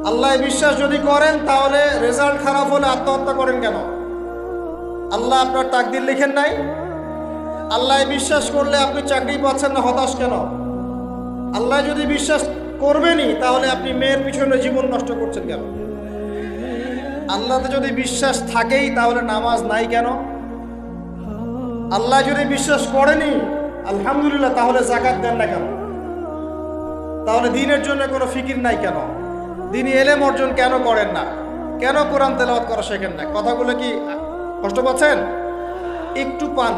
আল্লাহ বিশ্বাস যদি করেন তাহলে রেজাল্ট খারাপ হলে আত্মহত্যা করেন কেন? আল্লাহ আপনার তাকদির লিখেন নাই? আল্লাহ বিশ্বাস করলে আপনি চাকরি পাচ্ছেন না, হতাশ কেন? আল্লাহ যদি বিশ্বাস করবেনই তাহলে আপনি মেয়ের পিছনে জীবন নষ্ট করছেন কেন? আল্লাহতে যদি বিশ্বাস থাকেই তাহলে নামাজ নাই কেন? আল্লাহ যদি বিশ্বাস করেনি আলহামদুলিল্লাহ তাহলে যাকাত দেন না কেন? তাহলে দিনের জন্য কোনো ফিকির নাই কেন? দিনই এলেম অর্জন কেন করেন না? কেন কোরআন তেলাওয়াত করা শেখেন না? কথাগুলো কি কষ্ট পাচ্ছেন? একটু পান,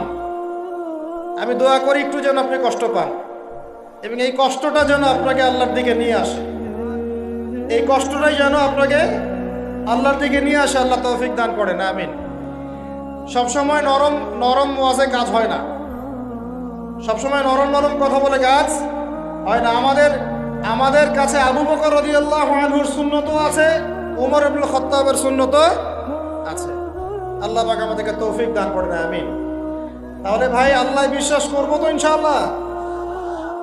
আমি দোয়া করি একটু যেন আপনি কষ্ট পান এবং এই কষ্টটা যেন আপনাকে আল্লাহর দিকে নিয়ে আসে। এই কষ্টটাই যেন আপনাকে আল্লাহর দিকে নিয়ে আসে। আল্লাহ তৌফিক দান করেন, আমিন। সবসময় নরম নরম ওয়াজে কাজ হয় না, সবসময় নরম নরম কথা বলে কাজ হয় না। আমাদের কাছে আবু বকর রাদিয়াল্লাহু আনহুর সুন্নতও আছে, ওমর ইবনে খাত্তাবের সুন্নতও আছে। আল্লাহ পাক আমাদেরকে তৌফিক দান করেন, আমিন। তাহলে ভাই আল্লাহ বিশ্বাস করবো তো ইনশাআল্লাহ?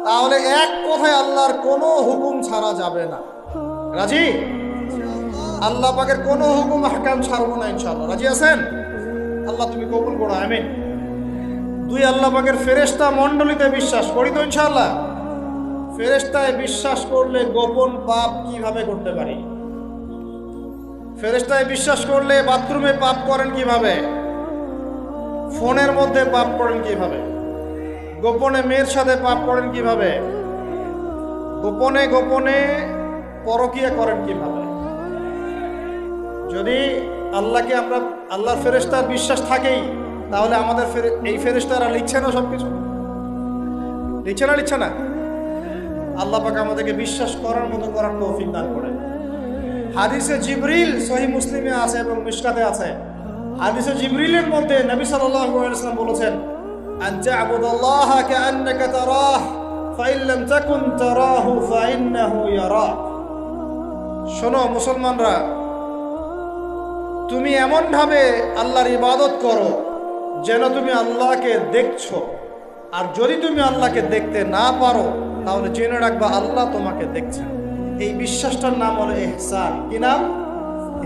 তাহলে এক কথায় আল্লাহর কোনো হুকুম ছাড়া যাবে না। রাজি? আল্লাহ পাকের কোনো হুকুম আহকাম ছাড়বো না ইনশাআল্লাহ। রাজি আছেন? আল্লাহ তুমি কবুল করো, আমিন। দুই, আল্লাহ পাকের ফেরেশতা মণ্ডলীতে বিশ্বাস করি তো ইনশাআল্লাহ? ফেরেশতায় বিশ্বাস করলে গোপন পাপ কিভাবে করতে পারি? ফেরেশতায় বিশ্বাস করলে বাথরুমে পাপ করেন কিভাবে? ফোনের মধ্যে পাপ করেন কিভাবে? গোপনে মেয়ের সাথে পাপ করেন কিভাবে? গোপনে গোপনে পরকিয়া করেন কিভাবে? যদি আল্লাহকে আমরা আল্লাহর ফেরেশতার বিশ্বাস থাকেই তাহলে আমাদের এই ফেরেশতারা লিখছে না সবকিছু? লিখছে না? আল্লাহ পাক আমাদেরকে বিশ্বাস করার মতো করার তৌফিক দান করেন। হাদিসে জিবরিল সহিহ মুসলিমে আছে এবং মিশকাতে আছে। হাদিসে জিবরিলের মধ্যে নবী সাল্লাল্লাহু আলাইহি ওয়াসাল্লাম বলেছেন, আন তা'বুদাল্লাহা কাআন্নাকা তারাহ ফাইন লাম তাকুন তারাহু ফাইন্নাহু ইয়ারাক। শোনো মুসলমানরা, তুমি এমন ভাবে আল্লাহর ইবাদত করো যেন তুমি আল্লাহকে দেখছো, আর যদি তুমি আল্লাহকে দেখতে না পারো তাহলে জেনে রাখবা আল্লাহ তোমাকে দেখছেন। এই বিশ্বাসটার নাম হলো ইহসান। কি নাম?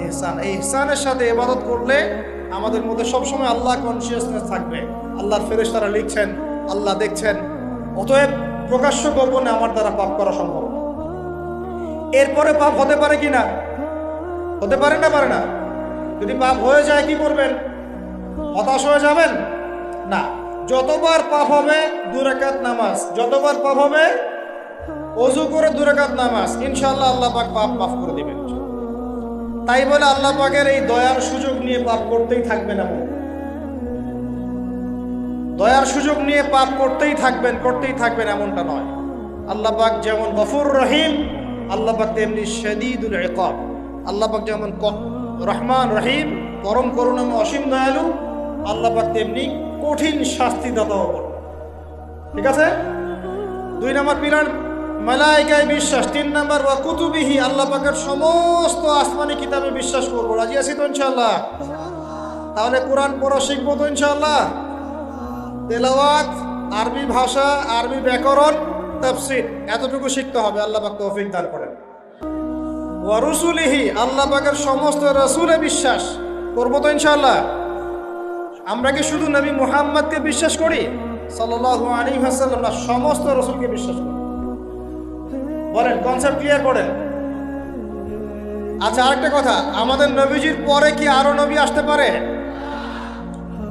ইহসান। এই ইহসানের সাথে ইবাদত করলে আমাদের মধ্যে সবসময় আল্লাহ কনসিয়াসনেস থাকবে। আল্লাহর ফেরেশতারা লিখছেন, আল্লাহ দেখছেন। অতএব প্রকাশ্য গোপনে আমার দ্বারা পাপ করা সম্ভব। এরপরে পাপ হতে পারে কি না? হতে পারে না? পারে না? যদি পাপ হয়ে যায় কি করবেন? হতাশ হয়ে যাবেন না। যতবার পাপ হবে 2 রাকাত নামাজ, যতবার পাপ হবে ওযু করে 2 রাকাত নামাজ, ইনশাআল্লাহ আল্লাহ পাক পাপ মাফ করে দিবেন। তাই বলে আল্লাহ পাকের এই দয়ার সুযোগ নিয়ে পাপ করতেই থাকবেন না। দয়ার সুযোগ নিয়ে পাপ করতেই থাকবেন এমনটা নয়। আল্লাহ পাক যেমন গফুর রহিম, আল্লাহ পাক তেমনি শাদীদুল ইকাব। আল্লাহ পাক যেমন রহমান রহিম, পরম করুণাময় অসীম দয়ালু, আল্লাহ পাক তেমনি কঠিন শাস্তিদাতাও। ঠিক আছে? 2 নম্বর পিলার মালায়েকায় বিশ্বাস। 3 নম্বর ওয়া কুতুবিহি, আল্লাহ পাকের সমস্ত আসমানি কিতাবে বিশ্বাস করব। রাজি আছি তো ইনশাআল্লাহ? তাহলে কোরআন পড়া শিখবো তো ইনশাআল্লাহ? তেলাওয়াত, আরবি ভাষা, আরবি ব্যাকরণ, তাফসীর এতটুকু শিখতে হবে। আল্লাহ পাক তৌফিক দান করেন। ওয়া রুসুলিহি, আল্লাহ পাকের সমস্ত রাসূলে বিশ্বাস করব তো ইনশাআল্লাহ? আমরা কি শুধু নবী মুহাম্মদকে বিশ্বাস করি সাল্লাল্লাহু আলাইহি ওয়াসাল্লাম, না সমস্ত রাসূলকে বিশ্বাস করি? বলেন, কনসেপ্ট ক্লিয়ার করেন। আচ্ছা, আরেকটা কথা, আমাদের নবীজির পরে কি আরো নবী আসতে পারে?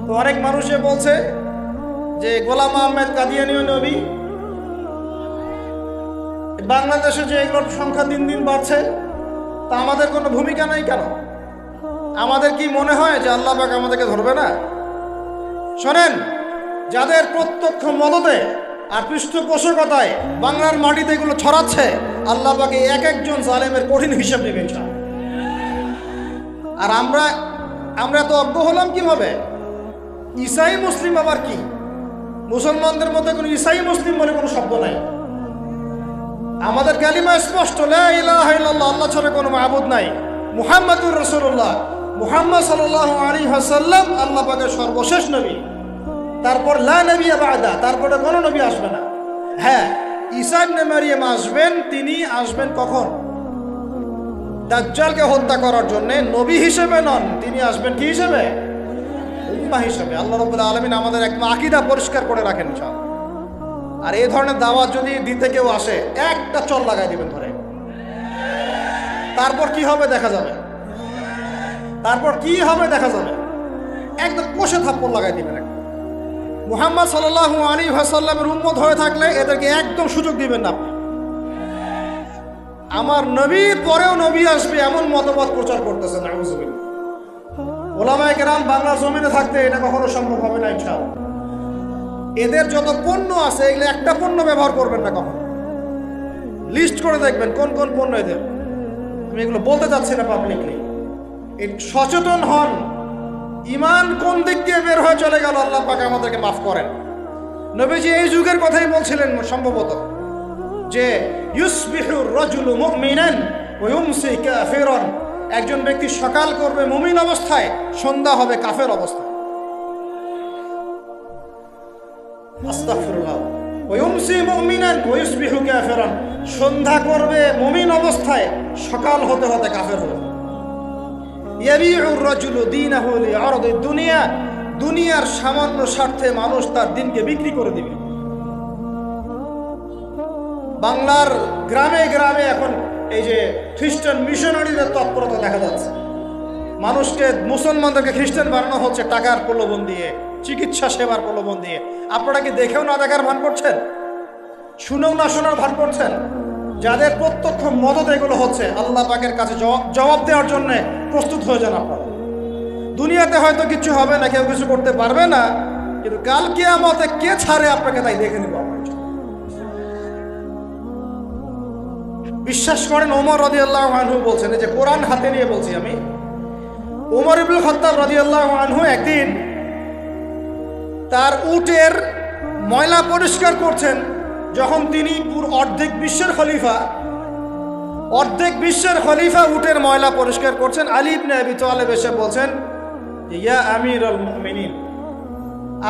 তো অনেক মানুষে বলছে যে গোলাম আহমেদ কাদিয়ানীও নবী। বাংলাদেশে যে এগুলোর সংখ্যা দিন দিন বাড়ছে, তা আমাদের কোনো ভূমিকা নাই কেন? আমাদের কি মনে হয় যে আল্লাহ পাক আমাদেরকে ধরবে না? শোনেন, যাদের প্রত্যক্ষ মদতে আর পৃষ্ঠপোষকতায় বাংলার মাটিতে এগুলো ছড়াচ্ছে, আল্লাহ পাকে এক একজন জালেমের কঠিন হিসাব নেবেন। আর আমরা তো অজ্ঞ হলাম কিভাবে? ঈসাই মুসলিম আবার কি? মুসলমানদের মধ্যে কোনো ঈসাই মুসলিম বলে কোনো শব্দ নাই। আমাদের কালিমা স্পষ্ট, লা ইলাহা ইল্লাল্লাহ, আল্লাহ ছাড়া কোনো মাবুদ নাই, মুহাম্মাদুর রাসূলুল্লাহ, মুহাম্মদ সাল্লাল্লাহু আলাইহি ওয়াসাল্লাম আল্লাহ পাকের সর্বশেষ নবী। তারপর লা নবিয়্যা বা'দা, তারপরে কোনো নবী আসবে না। হ্যাঁ, ঈসা ইবনে মারইয়াম আসবেন। তিনি আসবেন কখন? দাজ্জালকে হত্যা করার জন্য নবী হিসেবে নন, তিনি আসবেন কি হিসেবে? উম্মাহ হিসেবে। আল্লাহ রাব্বুল আলামিন আমাদের একদম আকীদা পরিষ্কার করে রাখেন ইনশাআল্লাহ। আর এই ধরনের দাওয়াত যদি দিতে কেউ আসে, একটা চল লাগাই দিবেন ধরে। তারপর কি হবে দেখা যাবে, তারপর কি হবে দেখা যাবে। একদম কষে থাপ্পড় লাগাই দিবেন। মুহাম্মদ সাল্লাল্লাহু আলাইহি ওয়াসাল্লামের উম্মত হয়ে থাকলে এদেরকে একদম সুযোগ দিবেন না আপনি। আমার নবীর পরেও নবী আসবে এমন মতবাদ প্রচার করতেছে, নাউযুবিল্লাহ। ওলামায়ে কেরাম বাংলা জমিনে থাকতে এটা কখনো সম্ভব হবে না ইনশাআল্লাহ। এদের যত পণ্য আছে এগুলো একটা পণ্য ব্যবহার করবেন না কখনো। লিস্ট করে দেখবেন কোন কোন পণ্য এদের। আমি এগুলো বলতে চাচ্ছি না পাবলিকলি। সচেতন হন, ইমান কোন দিক দিয়ে বের হয়ে চলে গেল আল্লাহ পাক আমাদেরকে মাফ করেন। নবীজি এই যুগের কথাই বলছিলেন সম্ভবত, যে ইউসবিহুর রাজুলু মুমিনান ওয়া ইউমসি কাফিরান, একজন ব্যক্তি সকাল করবে মুমিন অবস্থায়, সন্ধ্যা হবে কাফের অবস্থায়। আস্তাগফিরুল্লাহ। ওয়া ইউমসি মুমিনান ওয়া ইউসবিহু কাফিরান, সন্ধ্যা করবে মুমিন অবস্থায়, সকাল হতে হতে কাফের হবে। ইয়াবিউর রাজুলু দীনাহু লিআরদিদ দুনিয়া, দুনিয়ার সামান্য স্বার্থে মানুষ তার দিনকে বিক্রি করে দিবে। বাংলার গ্রামে গ্রামে এখন এই যে খ্রিস্টান মিশনারিদের তৎপরতা দেখা যাচ্ছে। মানুষকে, মুসলমানদেরকে খ্রিস্টান বানানো হচ্ছে টাকার প্রলোভন দিয়ে, চিকিৎসা সেবার প্রলোভন দিয়ে। আপনারা কি দেখেও না দেখার ভান করছেন, শুনেও না শোনার ভান করছেন? যাদের প্রত্যক্ষ মদত এগুলো হচ্ছে, আল্লাহ পাকের কাছে জবাব দেওয়ার জন্য প্রস্তুত হয়ে যান আপনারা। দুনিয়াতে হয়তো কিছু হবে না, কেউ কিছু করতে পারবে না, কিন্তু কাল কিয়ামতে কে ছাড়ে আপনাকে তাই দেখে নিব। বিশ্বাস করেন, ওমর রাদিয়াল্লাহু আনহু বলছেন, এই যে কোরআন হাতে নিয়ে বলছি আমি, ওমর ইবনুল খাত্তাব রাদিয়াল্লাহু আনহু একদিন তার উটের ময়লা পরিষ্কার করছেন, যখন তিনি অর্ধেক বিশ্বের খলিফা উটের ময়লা পরিষ্কার করছেন। আলী ইবনে আবি তালেব এসে বলছেন, ইয়া আমিরুল মুমিনিন,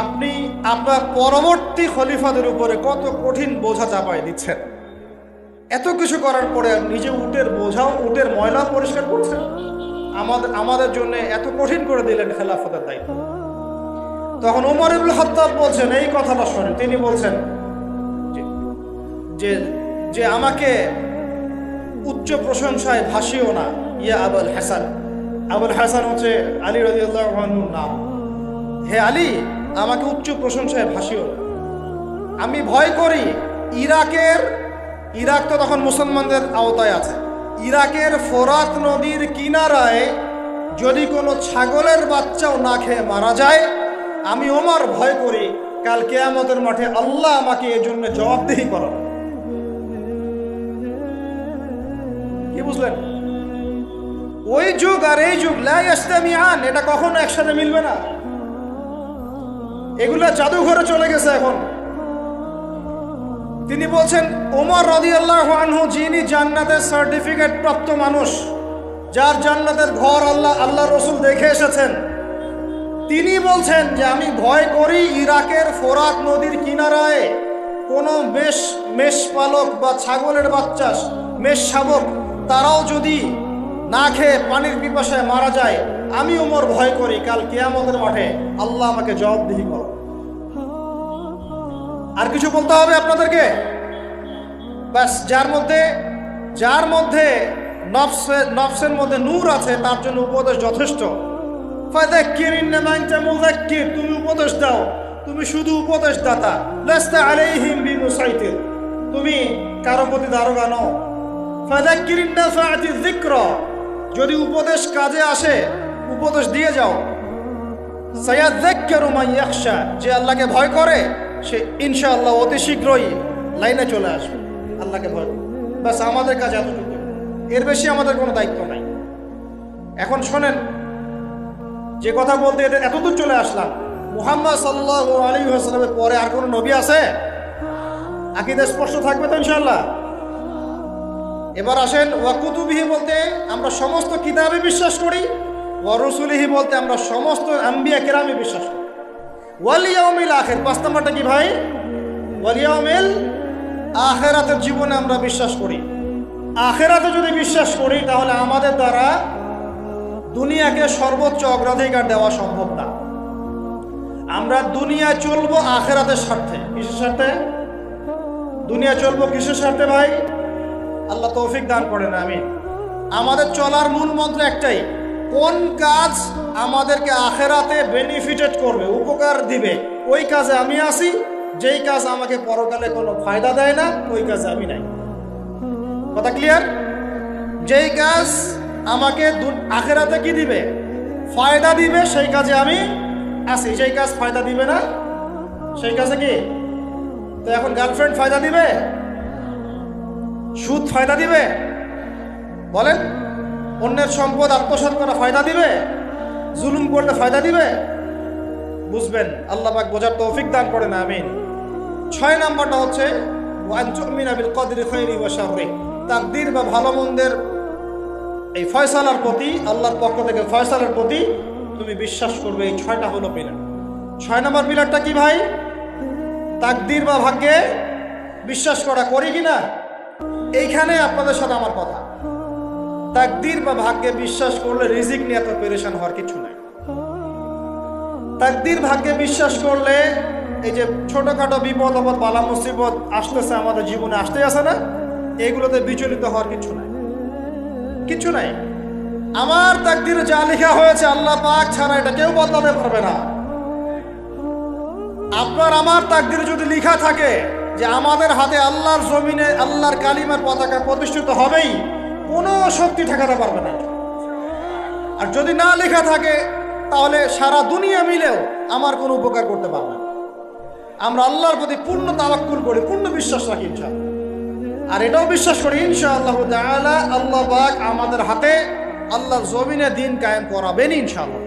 আপনি আপনার পরবর্তী খলিফাদের উপরে কত কঠিন বোঝা চাপায় দিচ্ছেন। এত কিছু করার পরে নিজে উটের বোঝাও, উটের ময়লা পরিষ্কার করছেন, আমাদের জন্য এত কঠিন করে দিলেন খেলাফতের দায়িত্ব। তখন ওমর ইবনুল খাত্তাব বলছেন, এই কথাটা শোনেন। তিনি বলছেন যে আমাকে উচ্চ প্রশংসায় ভাসিও না, ইয়া আবুল হাসান। আবুল হাসান হচ্ছে আলী রাদিয়াল্লাহু আনহুর নাম। হে আলী, আমাকে উচ্চ প্রশংসায় ভাসিও না। আমি ভয় করি ইরাক তো তখন মুসলমানদের আওতায় আছে, ইরাকের ফোরাত নদীর কিনারায় যদি কোনো ছাগলের বাচ্চাও না খেয়ে মারা যায়, আমি ওমর ভয় করি কাল কিয়ামতের মাঠে আল্লাহ আমাকে এর জন্য জবাবদিহি করাবে। কি বুঝলেন? ওই যুগ আর এই যুগ লা ইস্তামিআন, এটা কখনো একসাথে মিলবে না। এগুলা জাদুঘরে চলে গেছে এখন। তিনি বলছেন, ওমর রাদিয়াল্লাহু আনহু যিনি জান্নাতের সার্টিফিকেট প্রাপ্ত মানুষ, যার জান্নাতের ঘর আল্লাহ রসুল দেখে এসেছেন, তিনি বলছেন যে আমি ভয় করি ইরাকের ফোরাত নদীর কিনারায় কোনো মেষপালক বা ছাগলের বাচ্চা, মেষ শাবক, তারাও যদি না খেয়ে পানির পিপাসায় মারা যায়, আমি ওমর ভয় করি কাল কিয়ামতের মাঠে আল্লাহ আমাকে জবাবদিহি করো। আর কিছু বলতে হবে আপনাদেরকে? ব্যাস, যার মধ্যে নফসের মধ্যে নূর আছে তার জন্য উপদেশ যথেষ্ট। ফাযাক্কির ইন্নামা আনতা মুযাক্কির, তুমি উপদেশ দাও, তুমি শুধু উপদেশ দাতা। লাস্তা আলাইহিম বিমুসাইতির, তুমি কারো প্রতি দারোগা নও। ফাযাক্কির ইন্নাফাআতি যিকরা, যদি উপদেশ কাজে আসে উপদেশ দিয়ে যাও। সায়াযাক্কারু মান ইয়াখশা, যে আল্লাহকে ভয় করে সে ইনশাআল্লাহ অতি শীঘ্রই লাইনে চলে আসবে। আল্লাহকে ভয় করে, ব্যাস আমাদের কাছে এতটুকু, এর বেশি আমাদের কোনো দায়িত্ব নাই। এখন শোনেন, যে কথা বলতে এতদূর চলে আসলাম, মুহাম্মদ সাল্লাল্লাহু আলাইহি ওয়াসাল্লামের পরে আর কোনো নবী আছে? আকীদা স্পষ্ট থাকবে তো ইনশাআল্লাহ? এবার আসেন, ওয়া কুতুবিহি বলতে আমরা সমস্ত কিতাবে বিশ্বাস করি, ওয়া রুসুলিহি বলতে আমরা সমস্ত আম্বিয়া কেরামে বিশ্বাস করি। ওয়াল ইয়াউমিল আখির, 5 নম্বরটা কি ভাই? ওয়াল ইয়াউমিল আখিরাতের জীবনে আমরা বিশ্বাস করি। আখেরাতে যদি বিশ্বাস করি তাহলে আমাদের দ্বারা দুনিয়াকে সর্বোচ্চ অগ্রাধিকার দেওয়া সম্ভব না। আমরা দুনিয়ায় চলবো আখেরাতের স্বার্থে। কিসের স্বার্থে দুনিয়া চলবো? কিসের স্বার্থে ভাই? আল্লাহ তৌফিক দান করেন, আমিন। আমাদের চলার মূল মন্ত্র একটাই, কোন কাজ আমাদেরকে আখেরাতে বেনিফিটেড করবে, উপকার দিবে, ওই কাজে আমি আসি। যেই কাজ আমাকে পরকালে কোনো ফায়দা দেয় না, ওই কাজে আমি নাই। কথা ক্লিয়ার? যেই কাজ আমাকে আখেরাতে কি দিবে, ফায়দা দিবে, সেই কাজে আমি আসি। যেই কাজ ফায়দা দিবে না, সেই কাজে কি? তো এখন গার্লফ্রেন্ড ফায়দা দিবে? সুদ ফায়দা দিবে? বলেন, অন্যের সম্পদ আত্মসাৎ করা ফায়দা দিবে? জুলুম করলে ফায়দা দিবে? বুঝবেন, আল্লাহ পাক বোঝার তৌফিক দান করেন, আমিন। 6 নাম্বারটা হচ্ছে ওয়ান তুমিনা বিল কদরি খাইরি ওয়া শাররি, তাকদীর বা ভালো মন্দের এই ফয়সালার প্রতি, আল্লাহর পক্ষ থেকে ফয়সালার প্রতি তুমি বিশ্বাস করবে। এই 6টা হলো পিলার। 6 নাম্বার পিলারটা কি ভাই? তাকদীর বা ভাগ্যে বিশ্বাস করা। করি কিনা? এইখানে আপনাদের সাথে আমার কথা। তাকদীর বা ভাগ্যে বিশ্বাস করলে রিজিক নিয়ে এত পেরেশান হওয়ার কিছু নাই। তাকদীর ভাগ্যে বিশ্বাস করলে এই যে ছোটখাটো বিপদ আপদ বালা মুসিবত আসতেছে আমাদের জীবনে, আসতে আসে না, এইগুলোতে বিচলিত হওয়ার কিছু নাই, কিছু নাই। আমার তাকদীরে যা লেখা হয়েছে আল্লাহ পাক ছাড়া এটা কেউ বদলাতে পারবে না। আপনার আমার তাকদীরে যদি লেখা থাকে যে আমাদের হাতে আল্লাহর জমিনে আল্লাহর কালিমার পতাকা প্রতিষ্ঠিত হবেই, কোনো শক্তি ঠেকাতে পারবে না। আর যদি না লেখা থাকে তাহলে সারা দুনিয়া মিলেও আমার কোনো উপকার করতে পারবে না। আমরা আল্লাহর প্রতি পূর্ণ তাওয়াক্কুল করি, পূর্ণ বিশ্বাস রাখি ইনশাআল্লাহ। আর এটাও বিশ্বাস করি ইনশাআল্লাহ তাআলা আল্লাহ পাক আমাদের হাতে আল্লাহর জমিনে দিন কায়েম করাবেন ইনশাআল্লাহ।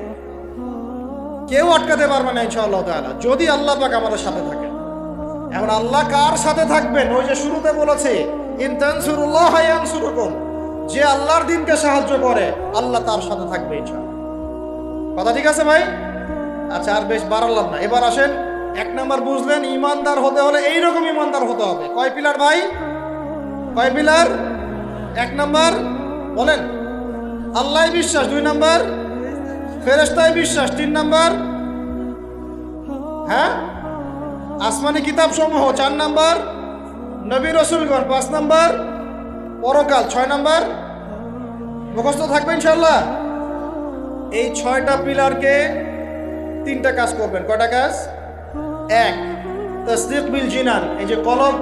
কেউ আটকাতে পারবে না ইনশাআল্লাহ তাআলা, যদি আল্লাহ পাক আমাদের সাথে থাকে। এখন আল্লাহ কার সাথে থাকবেন? ওই যে শুরুতে বলেছে, ইন তানসুরুল্লাহ ইয়ানসুরুকুম, যে আল্লাহর দিনকে সাহায্য করে আল্লাহ তার সাথে থাকবে ইনশাআল্লাহ। কথা ঠিক আছে ভাই? আচ্ছা, আর বেশ বাড়ালাম না, এবার আসেন। 1 নাম্বার বুঝলেন, ইমানদার হতে হলে এইরকম ইমানদার হতে হবে। কয় পিলার ভাই? কয় পিলার? 1 নাম্বার বলেন আল্লাহ বিশ্বাস, 2 নাম্বার ফেরেশতায় বিশ্বাস, 3 নাম্বার হ্যাঁ আসমানি কিতাব সমূহ, 4 নাম্বার নবী রাসূলগণ, 5 নাম্বার পরকাল, 6 নাম্বার মুখস্থ থাকবে ইনশাআল্লাহ। এই 6টা পিলারকে 3টা কাজ করবেন। কয়টা কাজ? 1, তাসদীক বিল জিনান, এই যে কলব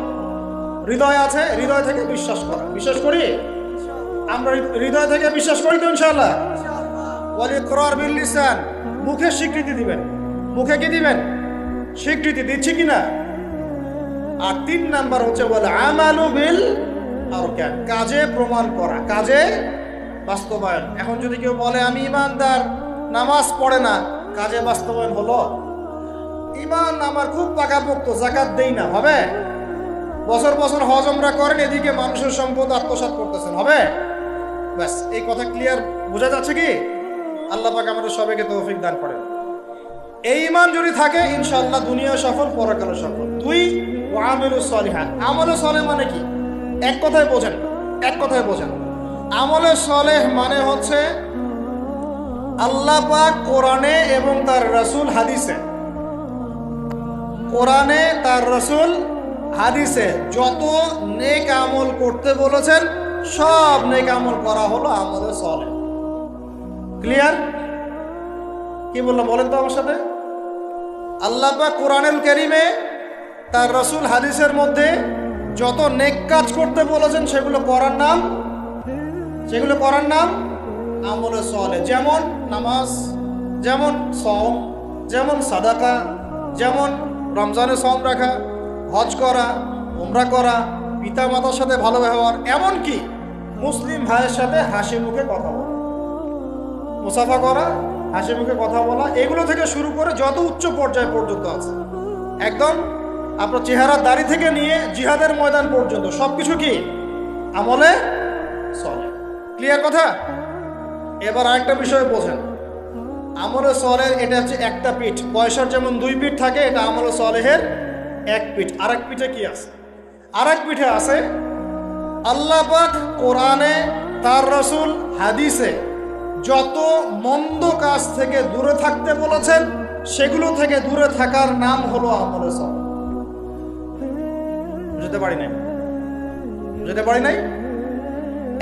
হৃদয় আছে, হৃদয় থেকে বিশ্বাস করা। বিশ্বাস করি আমরা, হৃদয় থেকে বিশ্বাস করি তো ইনশাআল্লাহ। ওয়াল ইকরার বিল লিসান, মুখে স্বীকৃতি দিবেন। মুখে কি দিবেন? স্বীকৃতি দিচ্ছি কিনা। আর 3 নাম্বার হচ্ছে ওয়াল আমালু বিল আরকান, কাজে প্রমাণ করা, কাজে বাস্তবায়ন। এখন যদি কেউ বলে আমি ইমানদার, নামাজ পড়ে না, কাজে বাস্তবায়ন হলো? ইমান আমার খুব পাকাপোক্ত, যাকাত দেই না, হবে? বছর বছর হজ উমরা করেন, এদিকে মানুষের সম্পদ আত্মসাৎ করতেছেন, হবে? ব্যাস, এই কথা ক্লিয়ার বোঝা যাচ্ছে কি? আল্লাহ পাক আমাদের সবাইকে তৌফিক দান করেন। এই ইমান যদি থাকে ইনশাআল্লাহ দুনিয়া সফল, পরকালে সফল। 2, ওয়া আমিলুস সলিহাত, আমলে সলেহ মানে কি? এক কথায় বোঝেন, এক কথায় বোঝেন। আমলে সলেহ মানে হচ্ছে আল্লাহ পাক কোরআনে এবং তার রাসূল হাদিসে, কোরআনে তার রাসূল হাদিসে যত নেক আমল করতে বলেছেন সব নেক আমল করা হলো আমলে সলেহ। ক্লিয়ার? কি বললাম বলেন তো আমার সাথে? আল্লাহ পাক কোরআনুল কারীমে তার রাসূল হাদিসের মধ্যে যত নেক কাজ করতে বলেছেন সেগুলো করার নাম, সেগুলো করার নাম আমলে সলেহ। যেমন নামাজ, যেমন সওম, যেমন সাদাকা, যেমন রমজানে সওম রাখা, হজ করা, উমরা করা, পিতা মাতার সাথে ভালো ব্যবহার, এমনকি মুসলিম ভাইয়ের সাথে হাসি মুখে কথা বলা, মুসাফা করা, হাসি মুখে কথা বলা, এগুলো থেকে শুরু করে যত উচ্চ পর্যায় পর্যন্ত আছে, একদম আপনার চেহারা দাড়ি থেকে নিয়ে জিহাদের ময়দান পর্যন্ত সবকিছু কি আমলে সলেহ। ক্লিয়ার কথা? এবার আরেকটা বিষয় বোঝেন, আমলে সলেহ এটা হচ্ছে একটা পিঠ। পয়সার যেমন 2 পিঠ থাকে, এটা আমলে সলেহের 1 পিঠ। আরেক পিঠে কি আছে? আরেক পিঠে আছে আল্লাহ পাক কোরআনে, তার রাসূল হাদিসে যত মন্দ কাজ থেকে দূরে থাকতে বলেছেন, সেগুলো থেকে দূরে থাকার নাম হলো আমলে সালেহ। বুঝতে পারি নাই?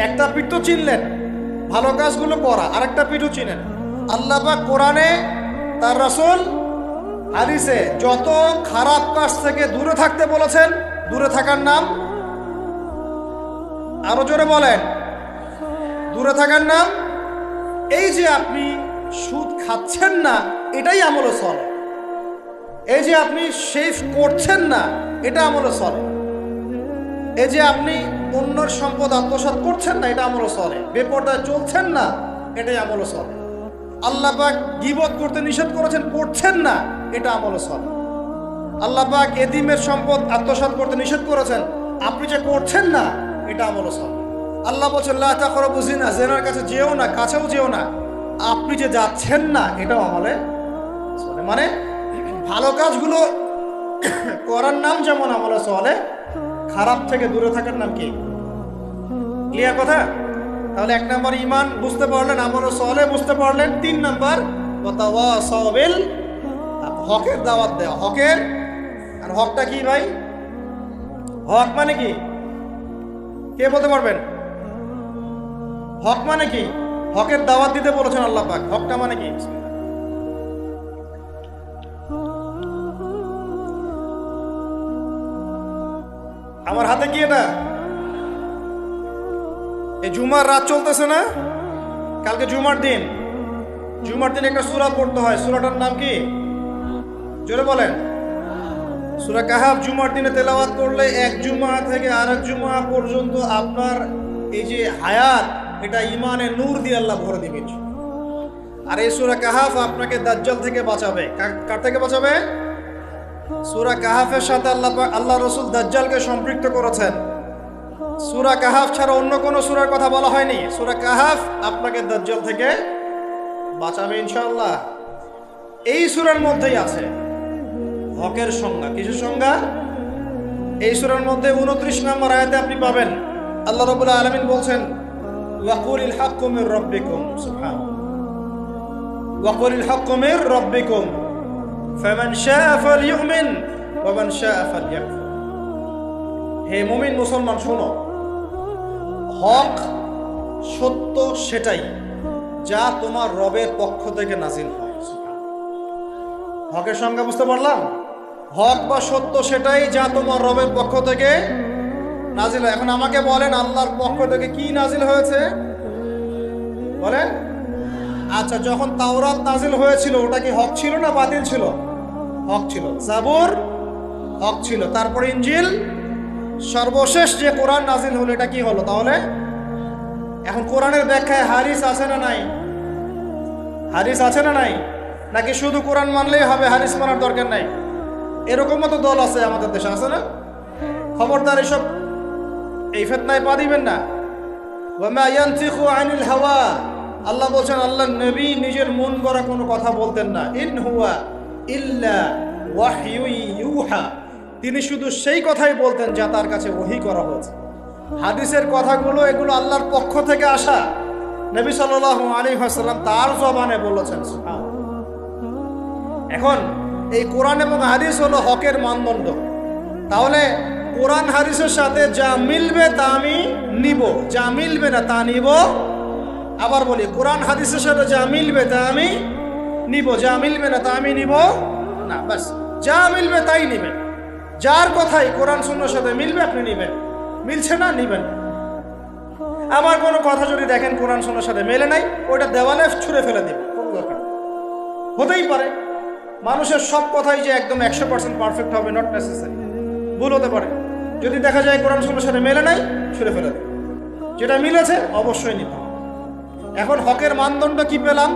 একটা পিঠ তো চিনলেন, ভালো কাজগুলো করা, আর একটা পিঠও চিনেন। আল্লাহ পাক কোরআনে, তার রাসূল হাদিসে যত খারাপ কাজ থেকে দূরে থাকতে বলেছেন, দূরে থাকার নাম, আরো জোরে বলেন, দূরে থাকার নাম। এই যে আপনি সুদ খাচ্ছেন না, এটাই আমলে সালেহ। এই যে আপনি শেভ করছেন না, এটা আমলে সালেহ। এই যে আপনি অন্যের সম্পদ আত্মসাৎ করছেন না, এটা আমলে সালেহ। বেপরদায় চলছেন না, এটাই আমলে সালেহ। আল্লাহ পাক গীবত করতে নিষেধ করেছেন, করছেন না, এটা আমলে সালেহ। আল্লাহ পাক এতিমের সম্পদ আত্মসাৎ করতে নিষেধ করেছেন, আপনি যে করছেন না, এটা আমলে সালেহ। আল্লাহ বলছেন লা তাকরাবু জিনা, জিনার কাছে যেও না, কাছেও যেও না, আপনি যে যাচ্ছেন না, এটাও আমলে সালেহ। মানে ভালো কাজগুলো করার নাম যেমন আমলে সালেহ, খারাপ থেকে দূরে থাকার নাম কি? ক্লিয়ার কথা? তাহলে 1 নম্বর ঈমান বুঝতে পারলেন, আমলে সালেহ বুঝতে পারলেন। 3 নম্বর ওয়াতাওয়াসাউ বিল হকের দাওয়াত দেওয়া। হকের, আর হকটা কি ভাই? হক মানে কি? কে বলতে পারবেন? হক মানে কি? হকের দাওয়াত দিতে বলেছেন আল্লাহ পাক। হকটা মানে কি? আমার হাতে কি এটা? এই জুমার রাত চলতেছে না, কালকে জুমার দিন। জুমার দিন একটা সূরা পড়তে হয়, সূরাটার নাম কি? জোরে বলেন। সূরা কাহাফ জুমার দিনে তেলাওয়াত করলে এক জুমা থেকে আরেক জুমা পর্যন্ত আপনার এই যে হায়াত, এটা ইমানে নূর দিয়ে আল্লাহ ভরে দিবেন। আর এই সূরা কাহাফ আপনাকে দাজ্জাল থেকে বাঁচাবে। কার থেকে বাঁচাবে? সূরা কাহাফের সাথে আল্লাহ রাসূল দাজ্জালকে সম্পৃক্ত করেছেন। সূরা কাহাফ ছাড়া অন্য কোনো সূরার কথা বলা হয়নি। সূরা কাহাফ আপনাকে দাজ্জাল থেকে বাঁচাবে ইনশাআল্লাহ। এই সূরার মধ্যেই আছে হকের সংজ্ঞা। কিসের সংজ্ঞা? এই সূরার মধ্যে 29 নম্বর আয়াতে আপনি পাবেন আল্লাহ রাব্বুল আলামিন বলছেন ওয়াকুলিল হাক্কু মির রাব্বিকুম, সুবহানাল্লাহ, ওয়াকুলিল হাক্কু মির রাব্বিকুম ফামান শাআ ফালইউমিন ওয়া মান শাআ ফালইয়াকফুর। হে মুমিন মুসলমান শোনো, হক সত্য সেটাই যা তোমার রবের পক্ষ থেকে নাজিল হয়। হকের সংজ্ঞা বুঝতে পারলাম? হক বা সত্য সেটাই যা তোমার রবের পক্ষ থেকে নাজিল হয়। এখন আমাকে বলেন, আল্লাহর পক্ষ থেকে কি নাজিল হয়েছে বলেন? আচ্ছা, যখন তাওরাত নাজিল হয়েছিল ওটা কি হক ছিল না বাতিল ছিল? হক ছিল। জাবুর হক ছিল। তারপরে ইনজিল, সর্বশেষ যে কোরআন নাজিল হলো এটা কি হলো তাহলে? এখন কোরআনের ব্যাখ্যায় হাদিস আছে না নাই? হাদিস আছে না নাই? নাকি শুধু কোরআন মানলেই হবে, হাদিস মানার দরকার নাই? এরকমও তো দল আছে আমাদের দেশে, আছে না? খবরদার এসব এই ফিতনায় পা দিবেন না। ওয়া মা ইয়ানতিকু আনিল হাওয়া, আল্লাহ বলছেন আল্লাহর নবী নিজের মন গড়া কোনো কথা বলতেন না। ইন হুয়া ইল্লা ওয়াহয়ু ইউহা, তিনি শুধু সেই কথাই বলতেন যা তার কাছে ওহী করা হয়েছে। হাদিসের কথাগুলো এগুলো আল্লাহর পক্ষ থেকে আসা, নবী সাল্লাল্লাহু আলাইহি ওয়াসাল্লাম তার জবানে বলেছেন। এখন এই কোরআন এবং হাদিস হলো হকের মানদণ্ড। তাহলে কোরআন হাদিসের সাথে যা মিলবে তা আমি নিব, যা মিলবে না তা নিব। আবার বলি, কোরআন হাদিসের সাথে যা মিলবে তা আমি নিব, যা মিলবে না তা আমি নিব না। বাস, যা মিলবে তাই নিবেন। যার কথাই কোরআন সুন্নাহর সাথে মিলবে আপনি নিবেন, মিলছে না নিবেন। আমার কোনো কথা যদি দেখেন কোরআন সুন্নাহর সাথে মেলে নাই, ওটা দেওয়ালে ছুঁড়ে ফেলে দেবেন, কোনো দরকার নেই। হতেই পারে মানুষের সব কথাই যে একদম 100% পারফেক্ট হবে, নট নেসেসারি, ভুল হতে পারে। যদি দেখা যায় কোরআন সুন্নাহর সাথে মেলে নাই, ছুঁড়ে ফেলে দেবেন। যেটা মিলেছে অবশ্যই নিতে হবে। এখন হকের মানদণ্ড কি পেলাম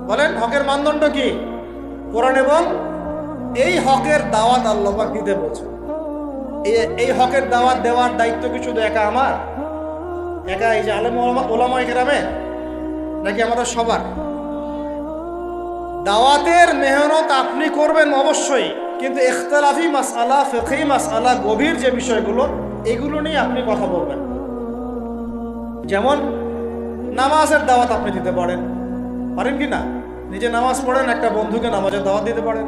বলেন? হকের মানদণ্ড কি? কোরআন এবং এই হকের দাওয়াত আল্লাহ পাক দিতে বলছেন। এই হকের দাওয়াত দেওয়ার দায়িত্ব কি শুধু একা আমার, একা এই যে আলেম ওলামায়ে কেরামের, নাকি আমাদের সবার? দাওয়াতের মেহনত আপনি করবেন অবশ্যই, কিন্তু ইখতিলাফি মাসআলা, ফিকহি মাসআলা, গভীর যে বিষয়গুলো এগুলো নিয়ে আপনি কথা বলবেন। যেমন নামাজের দাওয়াত আপনি দিতে পারেন কি না? নিজে নামাজ পড়েন, একটা বন্ধুকে নামাজের দাওয়াত দিতে পারেন।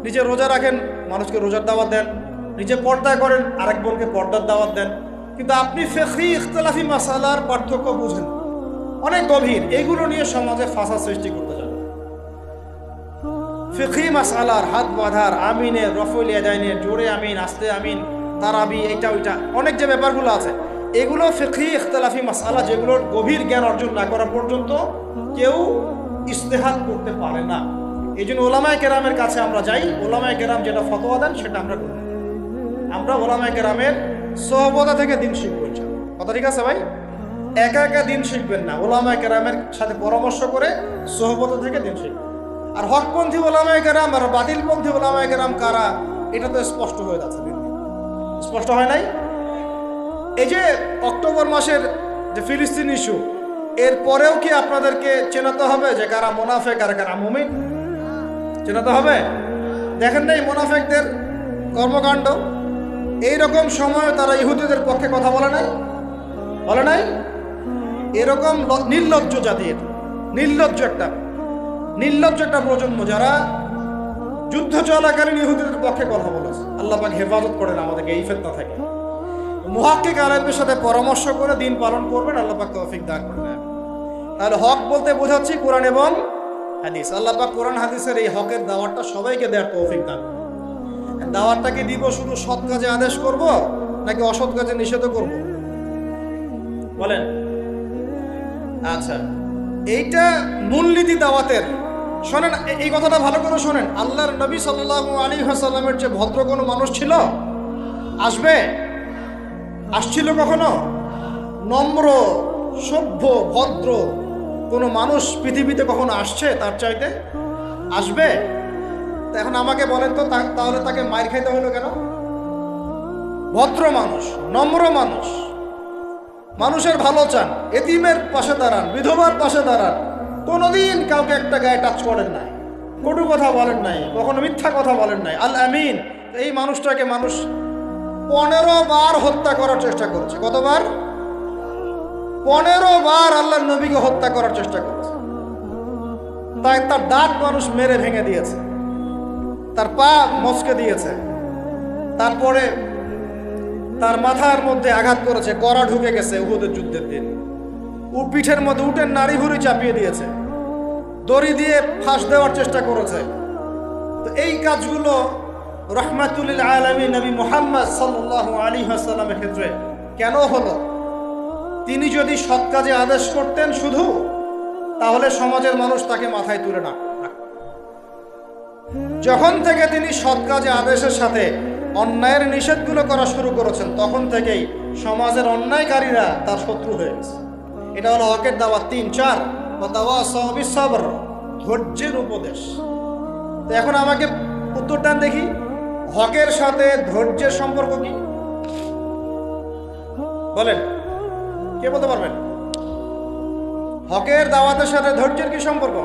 নিজে রোজা রাখেন, মানুষকে রোজার দাওয়াত দেন। নিজে পর্দা করেন, আরেক বোনকে পর্দার দাওয়াত দেন। কিন্তু আপনি ফিকহি ইখতিলাফি মাসালার পার্থক্য বুঝেন, অনেক গভীর, এগুলো নিয়ে সমাজে ফাসাদ সৃষ্টি করতে যান। ফিকহি মাসালার হাত বাঁধার, আমিনের, রফুল ইয়াদাইনের, জোরে আমিন, আস্তে আমিন, তারাবি, এইটা ওইটা অনেক যে ব্যাপারগুলো আছে, এগুলো ফিকহি ইখতিলাফি মাসালা, যেগুলোর গভীর জ্ঞান অর্জন না করা পর্যন্ত কেউ ইজতিহাদ করতে পারে না। এই জন্য ওলামায়ে কেরামের কাছে আমরা যাই, ওলামায়ে কেরাম যেটা ফতোয়া দেন সেটা আমরা করি। আমরা ওলামায়ে কেরামের সোহবত থেকে দিন শিখবো ইনশাআল্লাহ। কথা ঠিক আছে ভাই? একা একা দিন শিখবেন না, ওলামায়ে কেরামের সাথে পরামর্শ করে সোহবত থেকে দিন শিখবেন। আর হকপন্থী ওলামায়ে কেরাম আর বাতিলপন্থী ওলামায়ে কেরাম কারা, এটা তো স্পষ্ট হয়ে যাচ্ছে। স্পষ্ট হয় নাই? এই যে অক্টোবর মাসের যে ফিলিস্তিন ইস্যু, এরপরেও কি আপনাদেরকে চেনাতে হবে যে কারা মুনাফিক আর কারা মুমিন? চেনাতে হবে। দেখেন নাই মুনাফিকদের কর্মকাণ্ড? এইরকম সময় তারা ইহুদিদের পক্ষে কথা বলে নাই? বলে নাই? এরকম নির্লজ্জ জাতি, নির্লজ্জ একটা প্রজন্ম যারা যুদ্ধ চলাকালীন ইহুদিদের পক্ষে কথা বলেছে। আল্লাহ পাক হেফাজত করেন আমাদেরকে এই ফিতনা থেকে। মুহাক্কিক আলেমদের সাথে পরামর্শ করে দিন পালন করবেন, আল্লাহ পাক তৌফিক দান করবেন। তাহলে হক বলতে বোঝাচ্ছি কোরআন এবং হাদিস। আল্লাহ পাক কোরআন হাদিসের এই হকের দাওয়াতটা সবাইকে দেওয়ার তৌফিক দান। দাওয়াতটাকে দিব শুধু সৎ কাজে আদেশ করব নাকি অসৎ কাজে নিষেধ করব? বলেন। আচ্ছা, এইটা মূলনীতি দাওয়াতের। শোনেন, এই কথাটা ভালো করে শোনেন। আল্লাহর নবী সাল্লাল্লাহু আলাইহি ওয়াসাল্লামের যে ভদ্র কোনো মানুষ ছিল, আসছিল কখনো? নম্র, সভ্য, ভদ্র কোনো মানুষ পৃথিবীতে কখনো আসছে তার চাইতে? আসবে? তা এখন আমাকে বলেন তো, তাহলে তাকে মাইর খাইতে হলো কেন? ভদ্র মানুষ, নম্র মানুষ, মানুষের ভালো চান, এতিমের পাশে দাঁড়ান, বিধবার পাশে দাঁড়ান, কোনোদিন কাউকে একটা গায়ে টাচ করেন নাই, কটু কথা বলেন নাই, কখনো মিথ্যা কথা বলেন নাই। আল আমিন। এই মানুষটাকে মানুষ 15 বার হত্যা করার চেষ্টা করেছে। কতবার? 15 বার আল্লাহর নবীকে হত্যা করার চেষ্টা করেছে। তাই তার দাঁত মানুষ মেরে ভেঙে দিয়েছে, তার পা মচকে দিয়েছে, তারপরে তার মাথার মধ্যে আঘাত করেছে, কড়া ঢুকে গেছে উহুদের যুদ্ধের দিন। পিঠের মধ্যে উটের নাড়ি ভুঁড়ি চাপিয়ে দিয়েছে, দড়ি দিয়ে ফাঁস দেওয়ার চেষ্টা করেছে। তো এই কাজগুলো রাহমাতুল লিল আলামিন নবী মুহাম্মদ সাল্লাল্লাহু আলাইহি ওয়াসাল্লামের ক্ষেত্রে কেন হলো? তিনি যদি সৎ কাজে আদেশ করতেন শুধু, তাহলে সমাজের মানুষ তাকে মাথায় তুলে না। যখন থেকে তিনি সৎ কাজে আদেশের সাথে অন্যায়ের নিষেধগুলো করা শুরু করেছেন, তখন থেকেই সমাজের অন্যায়কারীরা তার শত্রু হয়ে গেছে। এটা হলো হকের দাওয়াত 3, 4 ওয়াতাওয়াসাউ বিস-সাবর, ধৈর্যের উপদেশ। তো এখন আমাকে উত্তর দেন দেখি, হকের সাথে ধৈর্যের সম্পর্ক কি? বলেন, কে বলতে পারবেন? হকের দাওয়াতের সাথে ধৈর্যের কি সম্পর্ক?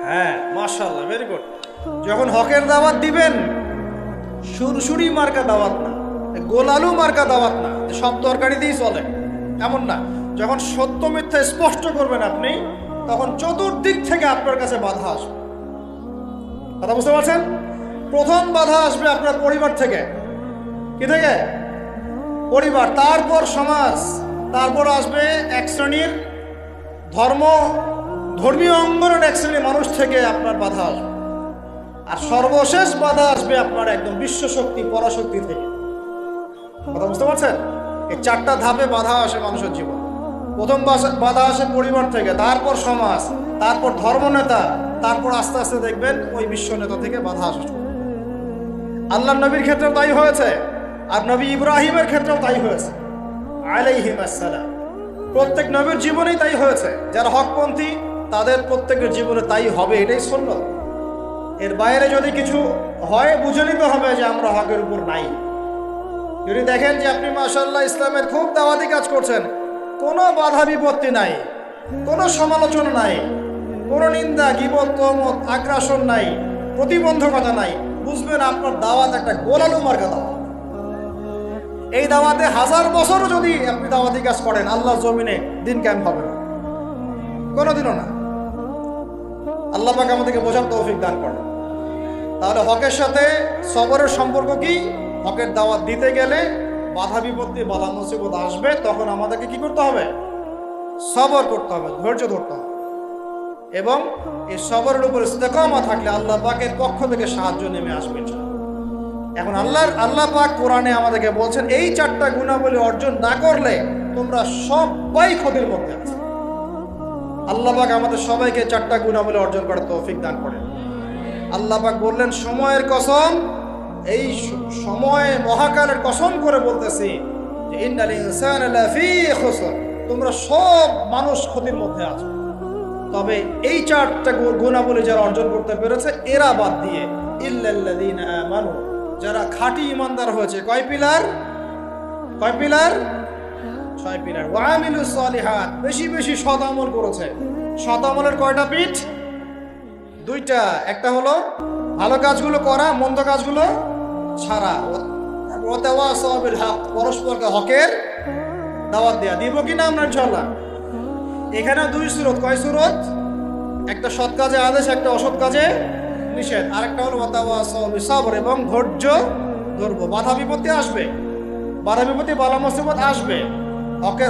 হ্যাঁ, মাশাআল্লাহ, ভেরি গুড। যখন হকের দাওয়াত দিবেন, সুরসুরি মার্কা দাওয়াত না, গোলালু মার্কা দাওয়াত না, সব তরকারি দিয়েই চলে, এমন না। যখন সত্য মিথ্যা স্পষ্ট করবেন আপনি, তখন চতুর্দিক থেকে আপনার কাছে বাধা আসবে। কথা বুঝতে পারছেন? প্রথম বাধা আসবে আপনার পরিবার থেকে। কি থেকে? পরিবার, তারপর সমাজ, তারপর আসবে এক শ্রেণীর ধর্মীয় অঙ্গনের এক শ্রেণীর মানুষ থেকে আপনার বাধা আসবে। আর সর্বশেষ বাধা আসবে আপনার একদম বিশ্বশক্তি, পরাশক্তি থেকে। কথা বুঝতে পারছেন? এই 4টা ধাপে বাধা আসে মানুষের জীবন। প্রথম বাধা আসে পরিবার থেকে, তারপর সমাজ, তারপর ধর্মনেতা, তারপর আস্তে আস্তে দেখবেন ওই বিশ্ব নেতা থেকে বাধা আসে। আল্লাহর নবীর ক্ষেত্রেও তাই হয়েছে, আর নবী ইব্রাহিমের ক্ষেত্রেও তাই হয়েছে আলাইহিস সালাম। প্রত্যেক নবীর জীবনেই তাই হয়েছে। যারা হকপন্থী তাদের প্রত্যেকের জীবনে তাই হবে, এটাই সুন্নাত। এর বাইরে যদি কিছু হয়, বুঝে নিতে হবে যে আমরা হকের উপর নাই। যদি দেখেন যে আপনি মাশাআল্লাহ ইসলামের খুব দাওয়াতি কাজ করছেন, কোনো বাধা বিপত্তি নাই, কোনো সমালোচনা নাই, কোনো নিন্দা, গীবত, তহমত, আগ্রাসন নাই, প্রতিবন্ধকতা নাই, বুঝবেন আপনার দাওয়াত একটা গোলালু মার্কা দাওয়াত। এই দাওয়াতে 1000 বছরও যদি আপনি দাওয়াতি কাজ করেন, আল্লাহর জমিনে দিন কায়েম হবে না, কোনোদিনও না। আল্লাহ পাক আমাদেরকে বোঝার তৌফিক দান করেন। তাহলে হকের সাথে সবরের সম্পর্ক কি? হকের দাওয়াত দিতে গেলে বাধা বিপত্তি, বাধা মুসিবত আসবে, তখন আমাদেরকে কি করতে হবে? সবর করতে হবে, ধৈর্য ধরতে হবে। এবং এই সবরের উপর ইস্তেকামা থাকলে আল্লাহ পাকের পক্ষ থেকে সাহায্য নেমে আসবে। এখন আল্লাহ পাক কোরআনে আমাদেরকে বলছেন, এই 4টা গুণাবলী অর্জন না করলে তোমরা সবাই ক্ষতির মধ্যে আছো। আল্লাহ পাক আমাদের সবাইকে 4টা গুণাবলী অর্জন করার তৌফিক দান করেন। আল্লাহ পাক বললেন, সময়ের কসম, এই সময় মহাকালের কসম করে বলতেছি যে ইন্নাল ইনসানা লাফি খুসর, তোমরা সব মানুষ ক্ষতির মধ্যে আছো। তবে এই 4টা গুণাবলী যারা অর্জন করতে পেরেছে এরা বাদ দিয়ে ইল্লাল্লাযীনা আমানু, যারা খাঁটি ইমানদার হয়েছে। কয় পিলার? 6 পিলার। ওয়া আমিলুস সালিহাত, বেশি বেশি সৎ আমল করেছে। সৎ আমলের কয়টা পিঠ? 2টা। একটা হলো ভালো কাজগুলো করা, মন্দ কাজগুলো ছাড়া। ওয়া তাওয়াসাউ বিল হক, পরস্পরকে হকের দাওয়াত দেয়া। দিব কিনা আমরা ইনশাআল্লাহ? এখানে 2 সূরত। কয় সূরত? একটা সৎ কাজে আদেশ, একটা অসৎ কাজে নিষেধ। আরেকটা হলো ওয়া তাওয়াসাউ বিস সবর, এবং ধৈর্য ধরবো। বাধা বিপত্তি আসবে, বাধা বিপত্তি, বালা মুসিবত আসবে।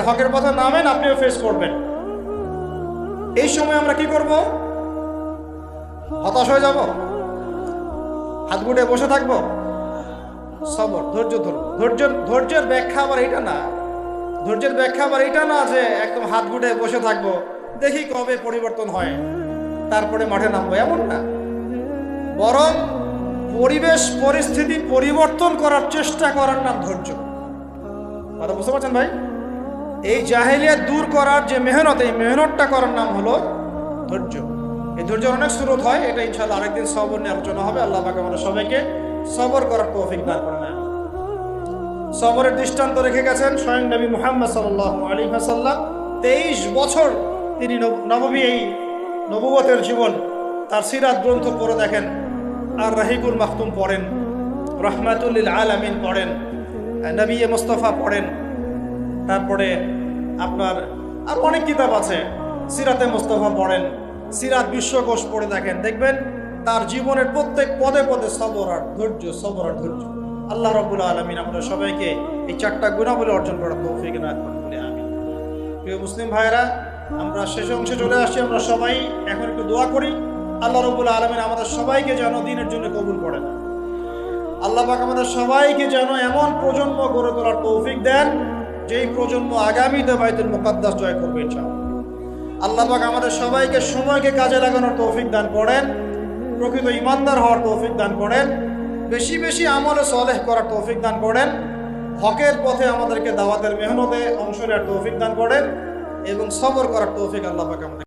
হকের পথে নামেন, আপনিও ফেস করবেন। এই সময় আমরা কি করব? হতাশ হয়ে যাব? হাত গুটে বসে থাকবো? সবর, ধৈর্য ধরবো। ধৈর্যের ব্যাখ্যা আবার এটা না। ধৈর্যের ব্যাখ্যা আবার এটা না যে একদম হাত গুটে বসে থাকবো, দেখি কবে পরিবর্তন হয় তারপরে মাঠে নামবো, এমন না। বরং পরিবেশ পরিস্থিতি পরিবর্তন করার চেষ্টা করার নাম ধৈর্য। কথা বুঝতে পারছেন ভাই? এই জাহেলিয়াত দূর করার যে মেহনত, এই মেহনতটা করার নাম হলো ধৈর্য। এই ধৈর্যের অনেক স্রোত হয়, এটা ইনশাআল্লাহ আরেকদিন সবর নিয়ে আলোচনা হবে। আল্লাহ পাক আমাদের সবাইকে সবর করার তৌফিক দান করেন। সবরের দৃষ্টান্ত রেখে গেছেন স্বয়ং নবী মুহাম্মদ সাল্লাল্লাহু আলাইহি ওয়াসাল্লাম। 23 বছর তিনি নববী, এই নবুয়তের জীবন, তার সিরাত গ্রন্থ পড়ে দেখেন। আর রাহিকুল মাখতুম পড়েন, রহমাতুল লিল আলামিন পড়েন, নবী মুস্তাফা পড়েন, তারপরে আপনার আর অনেক কিতাব আছে, সিরাতে মুস্তাফা পড়েন, সিরাত বিশ্বকোষ পড়ে দেখেন, দেখবেন তার জীবনের প্রত্যেক পদে পদে সবর আর ধৈর্য, সবর আর ধৈর্য। আল্লাহ রাব্বুল আলামিন আমাদের সবাইকে এই 4টা গুণাবলী অর্জন করার তৌফিক দান করুন বলে আমিন। প্রিয় মুসলিম ভাইরা, আমরা শেষ অংশে চলে আসছি। আমরা সবাই এখন একটু দোয়া করি, আল্লাহ রাব্বুল আলামিন আমাদের সবাইকে যেন দ্বীনের জন্য কবুল করেন। আল্লাহ পাক আমাদের সবাইকে যেন এমন প্রজন্ম গড়ে তোলার তৌফিক দেন, যেই প্রজন্ম আগামীতে বাইতুল মুকাদ্দাস জয় করবে ইনশাআল্লাহ। আল্লাহ পাক আমাদের সবাইকে সময়কে কাজে লাগানোর তৌফিক দান করেন, প্রকৃত ইমানদার হওয়ার তৌফিক দান করেন, বেশি বেশি আমলে সালেহ করার তৌফিক দান করেন, হকের পথে আমাদেরকে দাওয়াতের মেহনতে অংশ নেওয়ার তৌফিক দান করেন, এবং সবর করার তৌফিক আল্লাহ পাক আমাদের